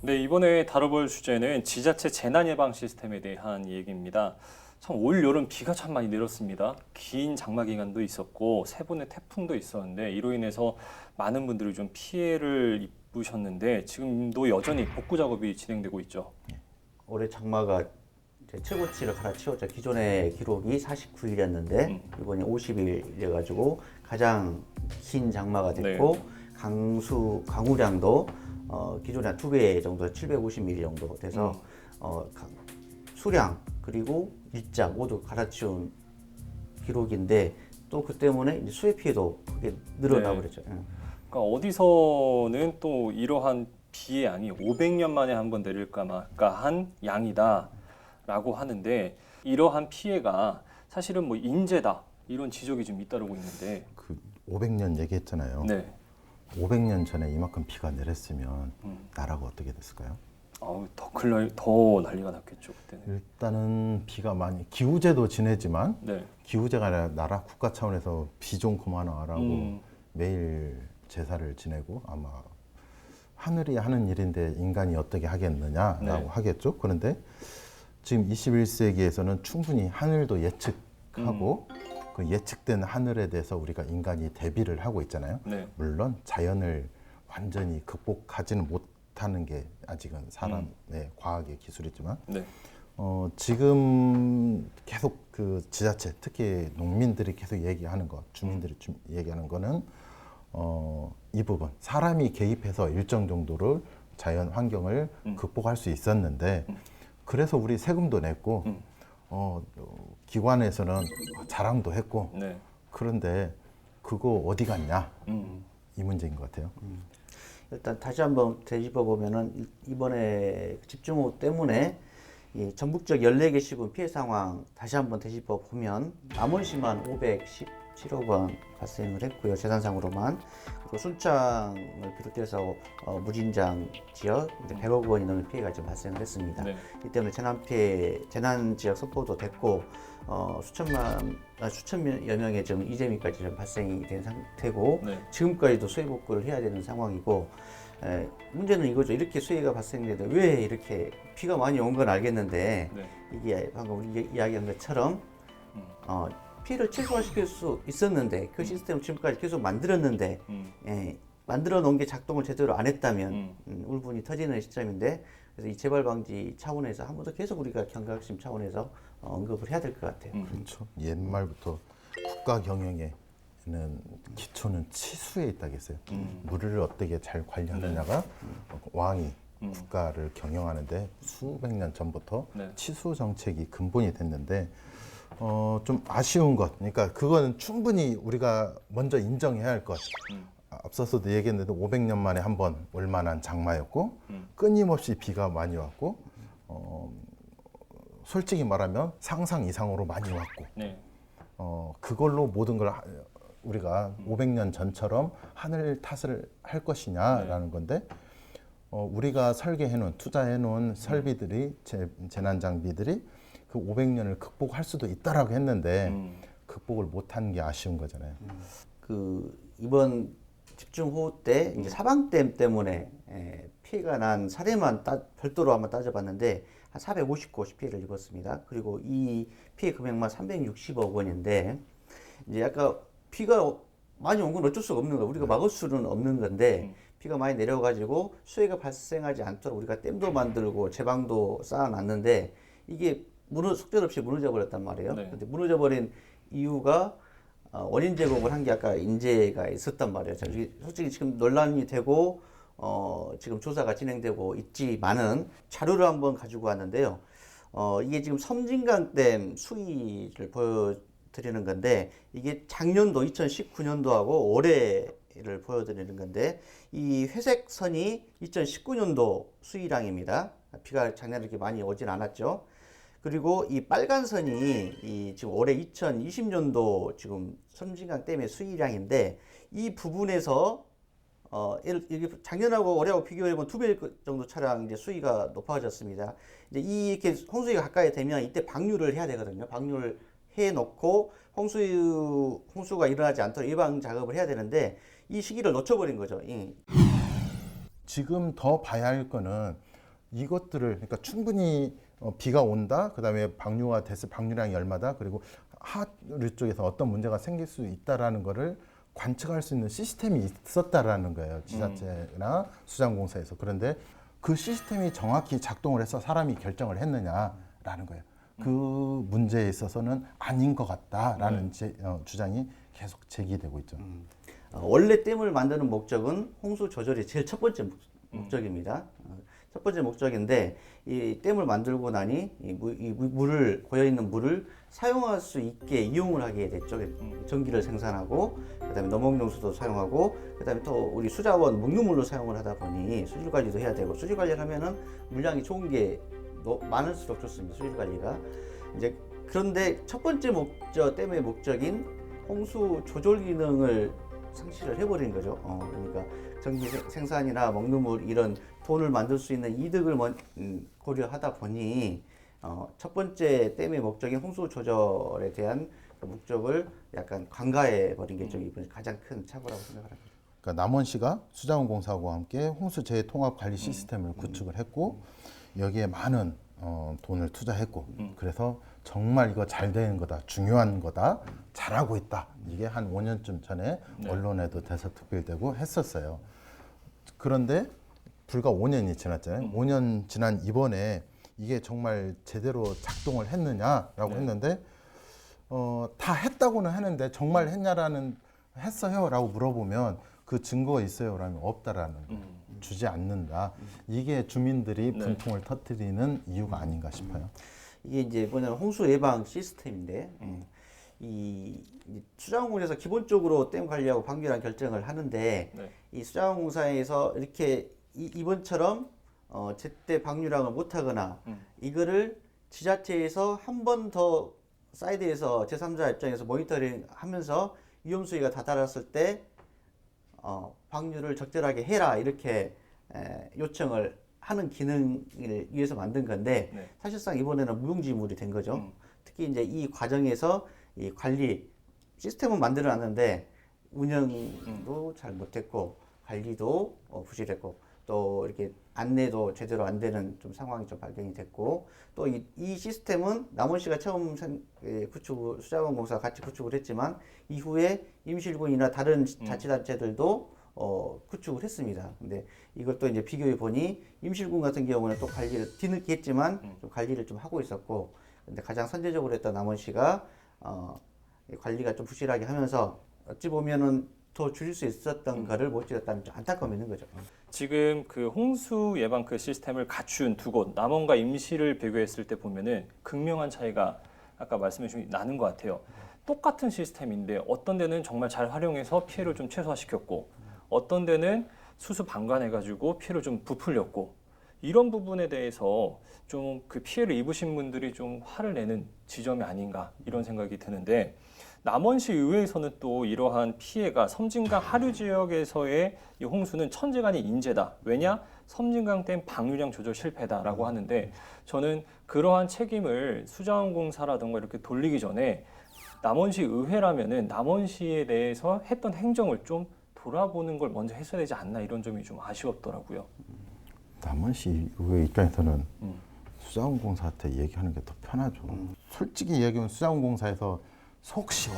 네, 이번에 다뤄볼 주제는 지자체 재난 예방 시스템에 대한 얘기입니다. 참 올 여름 비가 참 많이 내렸습니다. 긴 장마 기간도 있었고 세 번의 태풍도 있었는데 이로 인해서 많은 분들이 좀 피해를 입으셨는데 지금도 여전히 복구 작업이 진행되고 있죠. 올해 장마가 이제 최고치를 갈아치웠죠. 기존의 기록이 49일이었는데 이번에 50일이어가지고 가장 긴 장마가 됐고 강우량도 기존의 한 2배 정도 750mm 정도 돼서 수량 그리고 일자 모두 갈아치운 기록인데 또 그 때문에 이제 수해 피해도 크게 늘어나 버렸죠. 그러니까 어디서는 또 이러한 비의 양이 500년 만에 한 번 내릴까 말까 한 양이다라고 하는데 이러한 피해가 사실은 뭐 인재다 이런 지적이 좀 잇따르고 있는데 그 500년 얘기했잖아요. 네. 500년 전에 이만큼 비가 내렸으면 나라가 어떻게 됐을까요? 더 난리가 났겠죠 그때는. 일단은 비가 많이 기후제도 지내지만 네. 기후제가 아니라 나라 국가 차원에서 비 좀 그만하라고 매일 제사를 지내고 아마 하늘이 하는 일인데 인간이 어떻게 하겠느냐라고 네. 하겠죠. 그런데 지금 21세기에서는 충분히 하늘도 예측하고 그 예측된 하늘에 대해서 우리가 인간이 대비를 하고 있잖아요. 네. 물론 자연을 완전히 극복하지는 못하는 게 아직은 사람의 과학의 기술이지만 네. 지금 계속 그 지자체 특히 농민들이 계속 얘기하는 것, 주민들이 얘기하는 거는 이 부분 사람이 개입해서 일정 정도를 자연 환경을 극복할 수 있었는데 그래서 우리 세금도 냈고 기관에서는 자랑도 했고 네. 그런데 그거 어디 갔냐 이 문제인 것 같아요. 일단 다시 한번 되짚어 보면은 이번에 집중호우 때문에 이 전국적 14개 시군 피해 상황 다시 한번 되짚어 보면 남원시만 517억 원 발생을 했고요. 재산상으로만. 그리고 순창을 비롯해서 무진장 지역 이제 100억 원이 넘는 피해가 지금 발생을 했습니다. 네. 이 때문에 재난 지역 선포도 됐고 수천여 명의 좀 이재민까지 좀 발생이 된 상태고 네. 지금까지도 수해 복구를 해야 되는 상황이고 문제는 이거죠. 이렇게 수해가 발생돼도 왜 이렇게 비가 많이 온 건 알겠는데 네. 이게 방금 우리 이야기한 것처럼 피해를 최소화시킬 수 있었는데 그 시스템을 지금까지 계속 만들었는데 만들어 놓은 게 작동을 제대로 안 했다면 울분이 터지는 시점인데 그래서 이 재발 방지 차원에서 한 번 더 계속 우리가 경각심 차원에서 언급을 해야 될 것 같아요. 그렇죠. 옛말부터 국가 경영에는 기초는 치수에 있다겠어요. 물을 어떻게 잘 관리하느냐가 왕이 국가를 경영하는데 수백 년 전부터 네. 치수 정책이 근본이 됐는데 좀 아쉬운 것. 그러니까 그거는 충분히 우리가 먼저 인정해야 할 것. 앞서서도 얘기했는데 500년 만에 한 번 올 만한 장마였고 끊임없이 비가 많이 왔고 솔직히 말하면 상상 이상으로 많이 왔고 네. 그걸로 모든 걸 우리가 500년 전처럼 하늘 탓을 할 것이냐라는 건데 우리가 설계해놓은 투자해놓은 설비들이 재난 장비들이 그 500년을 극복할 수도 있다라고 했는데 극복을 못한 게 아쉬운 거잖아요. 그 이번 집중호우 때 이제 사방댐 때문에 피해가 난 사례만 별도로 한번 따져봤는데 한 450곳이 피해를 입었습니다. 그리고 이 피해 금액만 360억 원인데 이제 아까 비가 많이 온 건 어쩔 수가 없는 거예요. 우리가 막을 수는 없는 건데 비가 많이 내려가지고 수해가 발생하지 않도록 우리가 댐도 만들고 제방도 쌓아놨는데 이게 속절없이 무너져 버렸단 말이에요. 네. 근데 무너져 버린 이유가 원인 제공을 한 게 아까 인재가 있었단 말이에요. 솔직히 지금 논란이 되고 지금 조사가 진행되고 있지만은 자료를 한번 가지고 왔는데요. 이게 지금 섬진강댐 수위를 보여드리는 건데 이게 작년도 2019년도하고 올해를 보여드리는 건데 이 회색 선이 2019년도 수위량입니다. 비가 작년에 이렇게 많이 오진 않았죠. 그리고 이 빨간 선이 지금 올해 2020년도 지금 섬진강 댐의 수위량인데 이 부분에서 이게 작년하고 올해하고 비교해보면 2배 정도 차량 이제 수위가 높아졌습니다. 이제 이렇게 홍수가 가까이 되면 이때 방류를 해야 되거든요. 방류를 해 놓고 홍수가 일어나지 않도록 예방 작업을 해야 되는데 이 시기를 놓쳐버린 거죠. 지금 더 봐야 할 거는 이것들을 그러니까 충분히 비가 온다. 그다음에 방류가 됐을 방류량이 얼마다. 그리고 하류 쪽에서 어떤 문제가 생길 수 있다라는 거를 관측할 수 있는 시스템이 있었다라는 거예요. 지자체나 수자원공사에서. 그런데 그 시스템이 정확히 작동을 해서 사람이 결정을 했느냐라는 거예요. 그 문제에 있어서는 아닌 것 같다라는 주장이 계속 제기되고 있죠. 원래 댐을 만드는 목적은 홍수 조절이 제일 첫 번째 목적입니다. 첫 번째 목적인데 이 댐을 만들고 나니 이 물을 고여 있는 물을 사용할 수 있게 이용을 하게 됐죠. 전기를 생산하고 그다음에 넘어용수도 사용하고 그다음에 또 우리 수자원 묵류물로 사용을 하다 보니 수질 관리도 해야 되고 수질 관리를 하면은 물량이 좋은 게 많을수록 좋습니다. 수질 관리가 이제 그런데 첫 번째 목적 댐의 목적인 홍수 조절 기능을 상실을 해버린 거죠. 그러니까 전기 생산이나 먹는 이런 돈을 만들 수 있는 이득을 고려하다 보니 첫 번째 댐의 목적인 홍수 조절에 대한 그 목적을 약간 간과해 버린 게 좀 이번 가장 큰 착오라고 생각합니다. 그러니까 남원시가 수자원공사하고 함께 홍수 재해 통합 관리 시스템을 구축을 했고 여기에 많은 돈을 투자했고 그래서 정말 이거 잘 되는 거다, 중요한 거다, 잘하고 있다. 이게 한 5년쯤 전에 언론에도 대서특필되고 했었어요. 그런데 불과 5년이 지났잖아요. 5년 지난 이번에 이게 정말 제대로 작동을 했느냐라고 했는데 다 했다고는 하는데 정말 했어요라고 물어보면 그 증거가 있어요라면 없다라는 거예요. 주지 않는다. 이게 주민들이 분통을 터뜨리는 이유가 아닌가 싶어요. 이게 이제 뭐냐면 홍수 예방 시스템인데 이 수자원공사에서 기본적으로 댐 관리하고 방류량 결정을 하는데 이 수자원공사에서 이렇게 이번처럼 제때 방류량을 못하거나 이거를 지자체에서 한 번 더 사이드에서 제3자 입장에서 모니터링 하면서 위험 수위가 다다랐을 때 방류를 적절하게 해라 이렇게 요청을 하는 기능을 위해서 만든 건데 사실상 이번에는 무용지물이 된 거죠. 특히 이제 이 과정에서 이 관리 시스템은 만들어 놨는데 운영도 잘 못했고 관리도 부실했고 또 이렇게 안내도 제대로 안 되는 좀 상황이 좀 발견이 됐고 또 이 시스템은 남원시가 처음 수자원공사가 같이 구축을 했지만 이후에 임실군이나 다른 자치단체들도 구축을 했습니다. 근데 이것도 이제 비교해 보니 임실군 같은 경우는 또 관리를 뒤늦게 했지만 좀 관리를 좀 하고 있었고 근데 가장 선제적으로 했던 남원시가 관리가 좀 부실하게 하면서 어찌 보면은 더 줄일 수 있었던 거를 못 줄였다는 좀 안타까움이 있는 거죠. 지금 그 홍수 예방 그 시스템을 갖춘 두 곳, 남원과 임시를 비교했을 때 보면은 극명한 차이가 아까 말씀해 주신 나는 것 같아요. 똑같은 시스템인데 어떤 데는 정말 잘 활용해서 피해를 좀 최소화시켰고 어떤 데는 수수 방관해가지고 피해를 좀 부풀렸고 이런 부분에 대해서 좀 그 피해를 입으신 분들이 좀 화를 내는 지점이 아닌가 이런 생각이 드는데 남원시 의회에서는 또 이러한 피해가 섬진강 하류 지역에서의 이 홍수는 천재간의 인재다. 왜냐? 섬진강댐 방류량 조절 실패다라고 하는데 저는 그러한 책임을 수자원공사라든가 이렇게 돌리기 전에 남원시 의회라면은 남원시에 대해서 했던 행정을 좀 돌아보는 걸 먼저 했어야 되지 않나 이런 점이 좀 아쉬웠더라고요. 남원시 의회 입장에서는 수자원공사한테 얘기하는 게 더 편하죠. 솔직히 얘기하면 수자원공사에서 속 시원